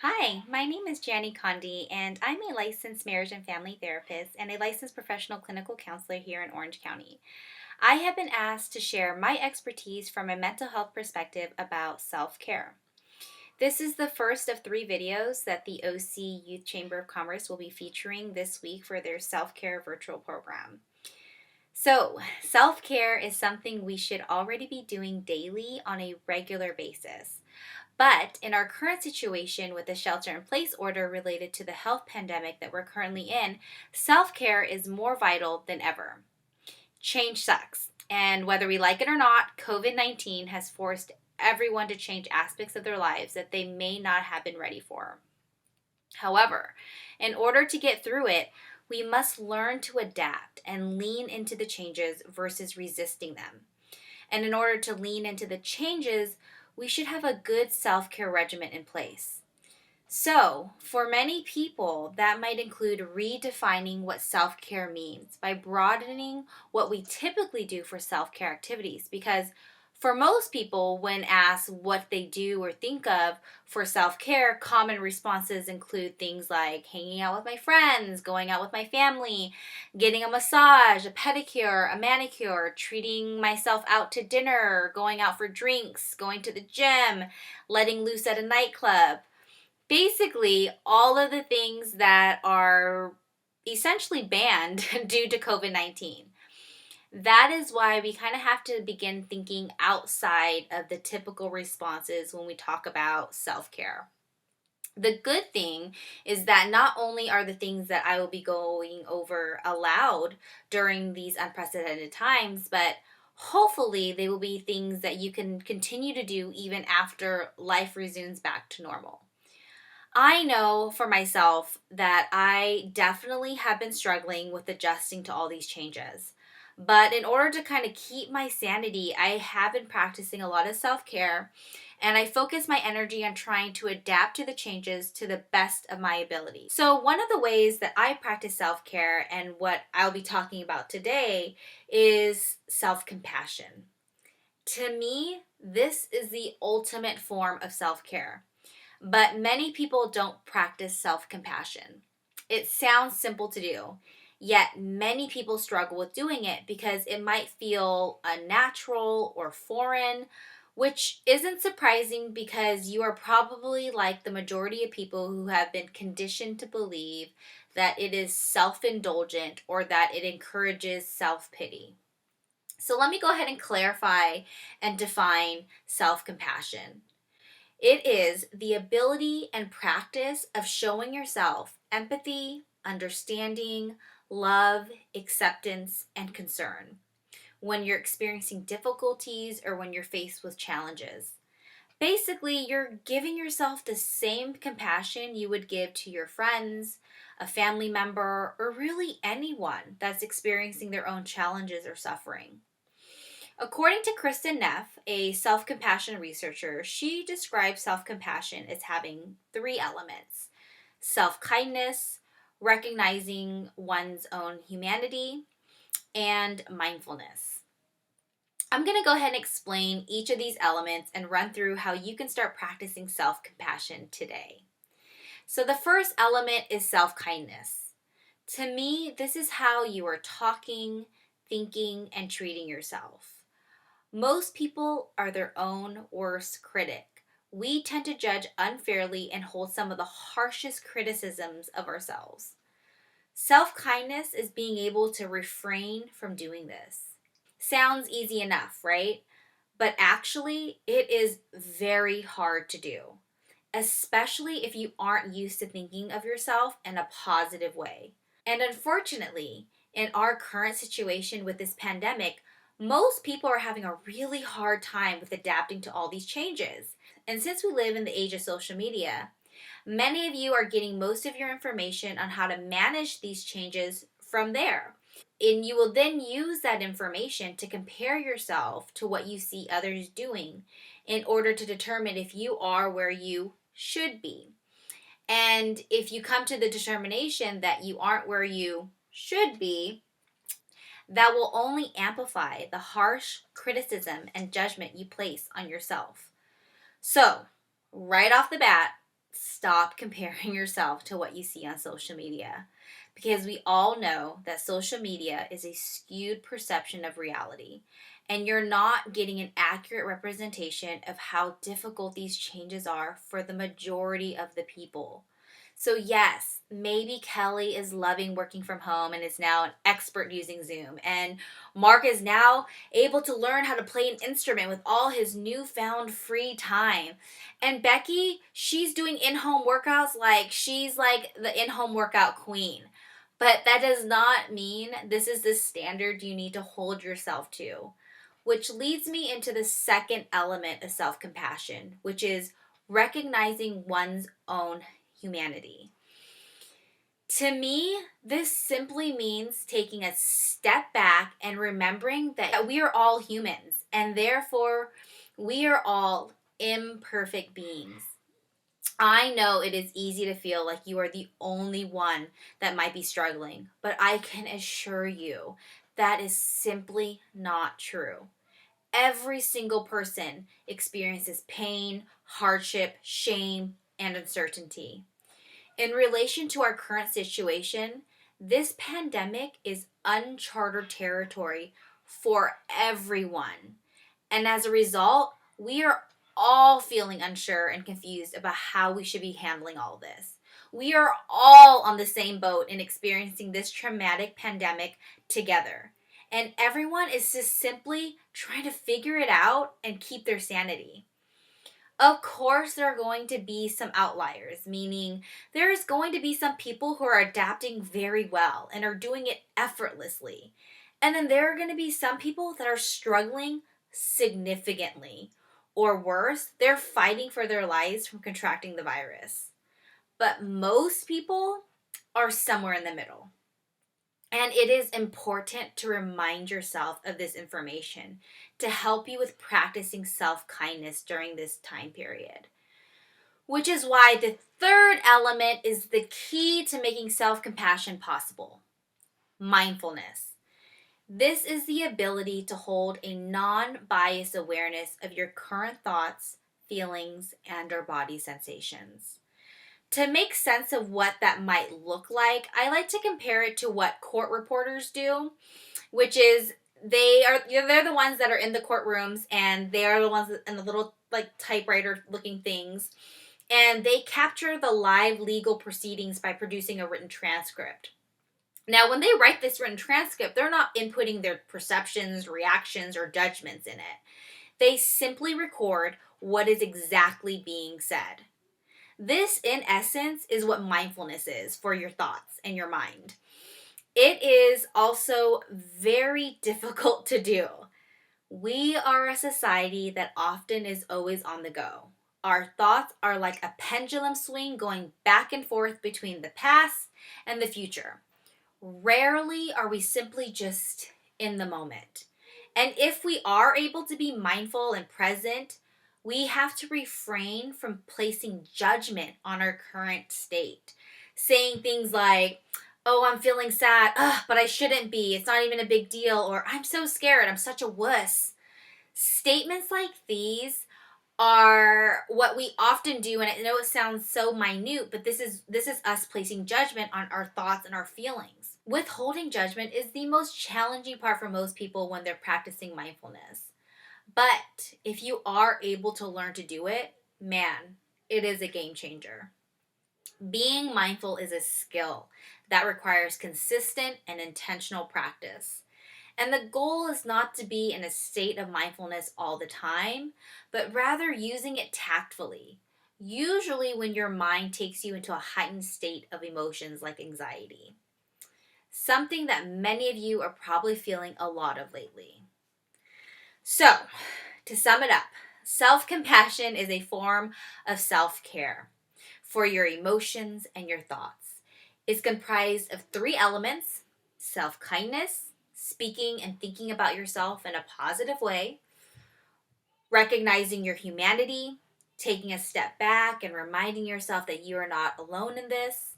Hi, my name is jcondie, and I'm a licensed marriage and family therapist and a licensed professional clinical counselor here in Orange County. I have been asked to share my expertise from a mental health perspective about self care. This is the first of three videos that the OC Youth Chamber of Commerce will be featuring this week for their self care virtual program. So, self care is something we should already be doing daily on a regular basis. But in our current situation with the shelter in place order related to the health pandemic that we're currently in, self care is more vital than ever. Change sucks. And whether we like it or not, COVID 19 has forced everyone to change aspects of their lives that they may not have been ready for. However, in order to get through it, we must learn to adapt and lean into the changes versus resisting them. And in order to lean into the changes, we should have a good self care regimen in place. So, for many people, that might include redefining what self care means by broadening what we typically do for self care activities. Because for most people, when asked what they do or think of for self care, common responses include things like hanging out with my friends, going out with my family, getting a massage, a pedicure, a manicure, treating myself out to dinner, going out for drinks, going to the gym, letting loose at a nightclub. Basically, all of the things that are essentially banned due to COVID 19. That is why we kind of have to begin thinking outside of the typical responses when we talk about self care. The good thing is that not only are the things that I will be going over allowed during these unprecedented times, but hopefully they will be things that you can continue to do even after life resumes back to normal. I know for myself that I definitely have been struggling with adjusting to all these changes. But in order to kind of keep my sanity, I have been practicing a lot of self care and I focus my energy on trying to adapt to the changes to the best of my ability. So, one of the ways that I practice self care and what I'll be talking about today is self compassion. To me, this is the ultimate form of self care. But many people don't practice self compassion. It sounds simple to do, yet many people struggle with doing it because it might feel unnatural or foreign, which isn't surprising because you are probably like the majority of people who have been conditioned to believe that it is self indulgent or that it encourages self pity. So, let me go ahead and clarify and define self compassion. It is the ability and practice of showing yourself empathy, understanding, love, acceptance, and concern when you're experiencing difficulties or when you're faced with challenges. Basically, you're giving yourself the same compassion you would give to your friends, a family member, or really anyone that's experiencing their own challenges or suffering. According to Kristen Neff, a self compassion researcher, she describes self compassion as having three elements: self kindness, recognizing one's own humanity, and mindfulness. I'm going to go ahead and explain each of these elements and run through how you can start practicing self compassion today. So, the first element is self kindness. To me, this is how you are talking, thinking, and treating yourself. Most people are their own worst critic. We tend to judge unfairly and hold some of the harshest criticisms of ourselves. Self kindness is being able to refrain from doing this. Sounds easy enough, right? But actually, it is very hard to do, especially if you aren't used to thinking of yourself in a positive way. And unfortunately, in our current situation with this pandemic, most people are having a really hard time with adapting to all these changes. And since we live in the age of social media, many of you are getting most of your information on how to manage these changes from there. And you will then use that information to compare yourself to what you see others doing in order to determine if you are where you should be. And if you come to the determination that you aren't where you should be, that will only amplify the harsh criticism and judgment you place on yourself. So, right off the bat, stop comparing yourself to what you see on social media. Because we all know that social media is a skewed perception of reality, and you're not getting an accurate representation of how difficult these changes are for the majority of the people. So, yes, maybe Kelly is loving working from home and is now an expert using Zoom. And Mark is now able to learn how to play an instrument with all his newfound free time. And Becky, she's doing in home workouts like she's like the in home workout queen. But that does not mean this is the standard you need to hold yourself to. Which leads me into the second element of self compassion, which is recognizing one's own humanity. To me, this simply means taking a step back and remembering that we are all humans and therefore we are all imperfect beings. I know it is easy to feel like you are the only one that might be struggling, but I can assure you that is simply not true. Every single person experiences pain, hardship, shame, and uncertainty. In relation to our current situation, this pandemic is uncharted territory for everyone. And as a result, we are all feeling unsure and confused about how we should be handling all this. We are all on the same boat in experiencing this traumatic pandemic together. And everyone is just simply trying to figure it out and keep their sanity. Of course, there are going to be some outliers, meaning there's going to be some people who are adapting very well and are doing it effortlessly. And then there are going to be some people that are struggling significantly. Or worse, they're fighting for their lives from contracting the virus. But most people are somewhere in the middle. And it is important to remind yourself of this information to help you with practicing self-kindness during this time period. Which is why the third element is the key to making self-compassion possible: mindfulness. This is the ability to hold a non-biased awareness of your current thoughts, feelings, and or body sensations. To make sense of what that might look like, I like to compare it to what court reporters do, which is they're the ones that are in the courtrooms and they are the ones in the little like typewriter looking things, and they capture the live legal proceedings by producing a written transcript. Now, when they write this written transcript, they're not inputting their perceptions, reactions, or judgments in it. They simply record what is exactly being said. This, in essence, is what mindfulness is for your thoughts and your mind. It is also very difficult to do. We are a society that often is always on the go. Our thoughts are like a pendulum swing going back and forth between the past and the future. Rarely are we simply just in the moment. And if we are able to be mindful and present, we have to refrain from placing judgment on our current state. Saying things like, oh, I'm feeling sad, but I shouldn't be. It's not even a big deal. Or I'm so scared. I'm such a wuss. Statements like these are what we often do, and I know it sounds so minute, but this is us placing judgment on our thoughts and our feelings. Withholding judgment is the most challenging part for most people when they're practicing mindfulness. But if you are able to learn to do it, man, it is a game changer. Being mindful is a skill that requires consistent and intentional practice. And the goal is not to be in a state of mindfulness all the time, but rather using it tactfully. Usually when your mind takes you into a heightened state of emotions like anxiety. Something that many of you are probably feeling a lot of lately. So, to sum it up, self-compassion is a form of self-care for your emotions and your thoughts. It's comprised of 3 elements: self-kindness, speaking and thinking about yourself in a positive way, recognizing your humanity, taking a step back and reminding yourself that you are not alone in this,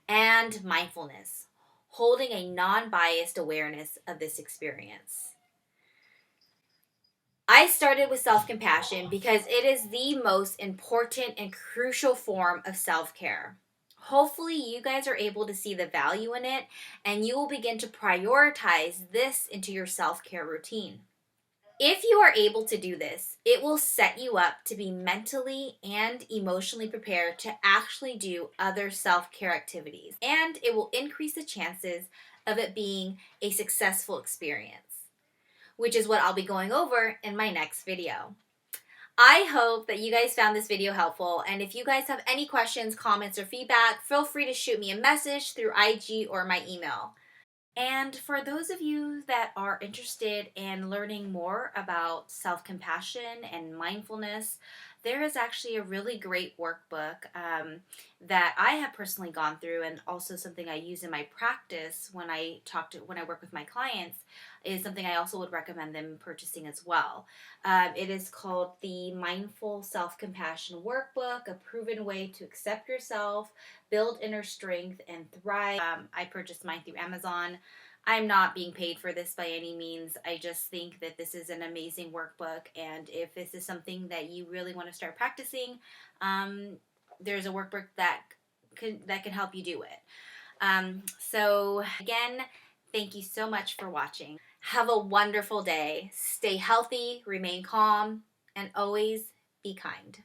and mindfulness, holding a non-biased awareness of this experience. I started with self compassion because it is the most important and crucial form of self care. Hopefully, you guys are able to see the value in it and you will begin to prioritize this into your self care routine. If you are able to do this, it will set you up to be mentally and emotionally prepared to actually do other self care activities, and it will increase the chances of it being a successful experience, which is what I'll be going over in my next video. I hope that you guys found this video helpful, and if you guys have any questions, comments, or feedback, feel free to shoot me a message through IG or my email. And for those of you that are interested in learning more about self compassion and mindfulness, there is actually a really great workbook that I have personally gone through, and also something I use in my practice when I work with my clients. Is something I also would recommend them purchasing as well. It is called the Mindful Self Compassion Workbook: A Proven Way to Accept Yourself, Build Inner Strength, and Thrive. I purchased mine through Amazon. I'm not being paid for this by any means. I just think that this is an amazing workbook, and if this is something that you really want to start practicing, there's a workbook that can help you do it. So again, thank you so much for watching. Have a wonderful day. Stay healthy, remain calm, and always be kind.